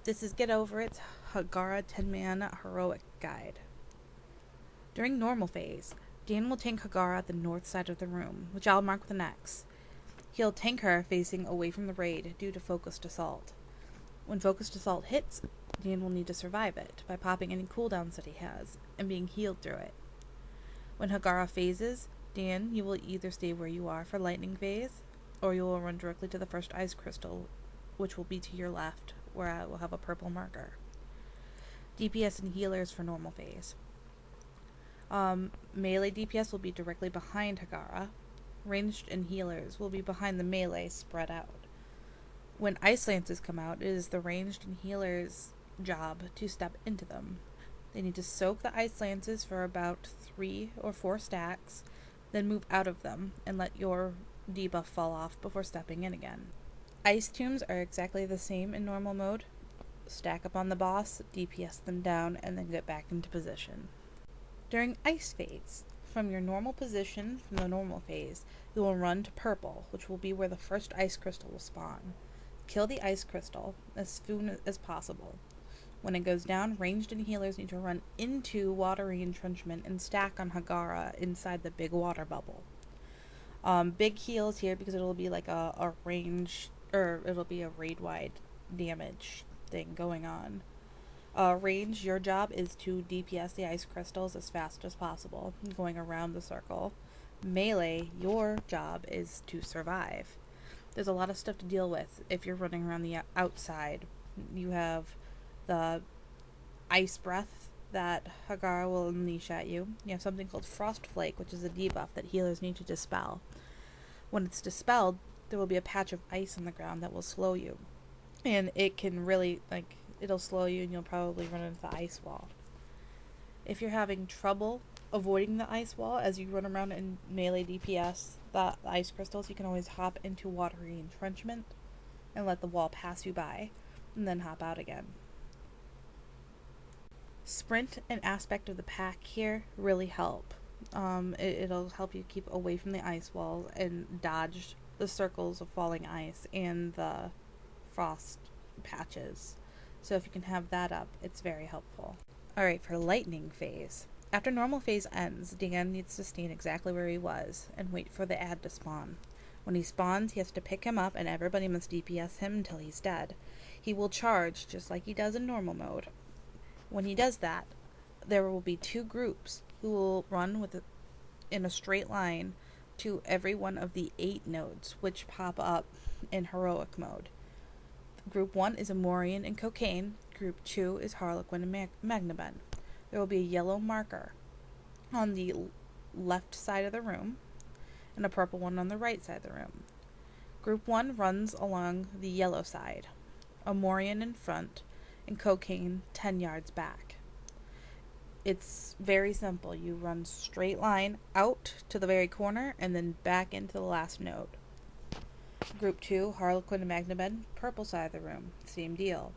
This is Get Over It's Hagara 10-man heroic guide. During normal phase, Dan will tank Hagara at the north side of the room, which I'll mark with an X. He'll tank her facing away from the raid due to focused assault. When focused assault hits, Dan will need to survive it by popping any cooldowns that he has and being healed through it. When Hagara phases, Dan, you will either stay where you are for lightning phase, or you will run directly to the first ice crystal, which will be to your left, where I will have a purple marker. DPS and healers for normal phase. Melee DPS will be directly behind Hagara. Ranged and healers will be behind the melee, spread out. When ice lances come out, it is the ranged and healers' job to step into them. They need to soak the ice lances for about 3 or 4 stacks, then move out of them and let your debuff fall off before stepping in again. Ice tombs are exactly the same in normal mode. Stack up on the boss, DPS them down, and then get back into position. During ice phase, from your normal position from the normal phase, you will run to purple, which will be where the first ice crystal will spawn. Kill the ice crystal as soon as possible. When it goes down, ranged and healers need to run into watery entrenchment and stack on Hagara inside the big water bubble. Big heals here because it'll be like a range, or it'll be a raid-wide damage thing going on. Range, your job is to DPS the ice crystals as fast as possible, going around the circle. Melee, your job is to survive. There's a lot of stuff to deal with if you're running around the outside. You have the ice breath that Hagara will unleash at you. You have something called Frost Flake, which is a debuff that healers need to dispel. When it's dispelled, there will be a patch of ice on the ground that will slow you. And it can really, it'll slow you and you'll probably run into the ice wall. If you're having trouble avoiding the ice wall as you run around in melee DPS, the ice crystals, you can always hop into watery entrenchment and let the wall pass you by, and then hop out again. Sprint and aspect of the pack here really help. It'll help you keep away from the ice wall and dodge the circles of falling ice and the frost patches. So if you can have that up, it's very helpful. Alright, for lightning phase. After normal phase ends, Dan needs to stand exactly where he was and wait for the ad to spawn. When he spawns, he has to pick him up and everybody must DPS him until he's dead. He will charge just like he does in normal mode. When he does that, there will be 2 groups who will run in a straight line to every one of the 8 nodes which pop up in heroic mode. Group 1 is Amorian and Cocaine. Group 2 is Harlequin and Magnaben. There will be a yellow marker on the left side of the room and a purple one on the right side of the room. Group 1 runs along the yellow side, Amorian in front, and Cocaine 10 yards back. It's very simple. You run straight line out to the very corner and then back into the last node. Group 2, Harlequin and Magnaben, purple side of the room. Same deal.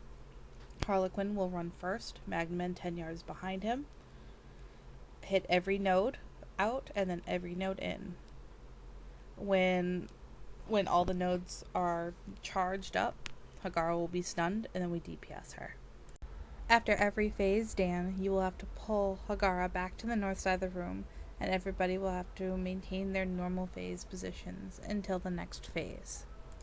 Harlequin will run first, Magnaben 10 yards behind him. Hit every node out and then every node in. When all the nodes are charged up, Hagara will be stunned and then we DPS her. After every phase, Dan, you will have to pull Hagara back to the north side of the room, and everybody will have to maintain their normal phase positions until the next phase.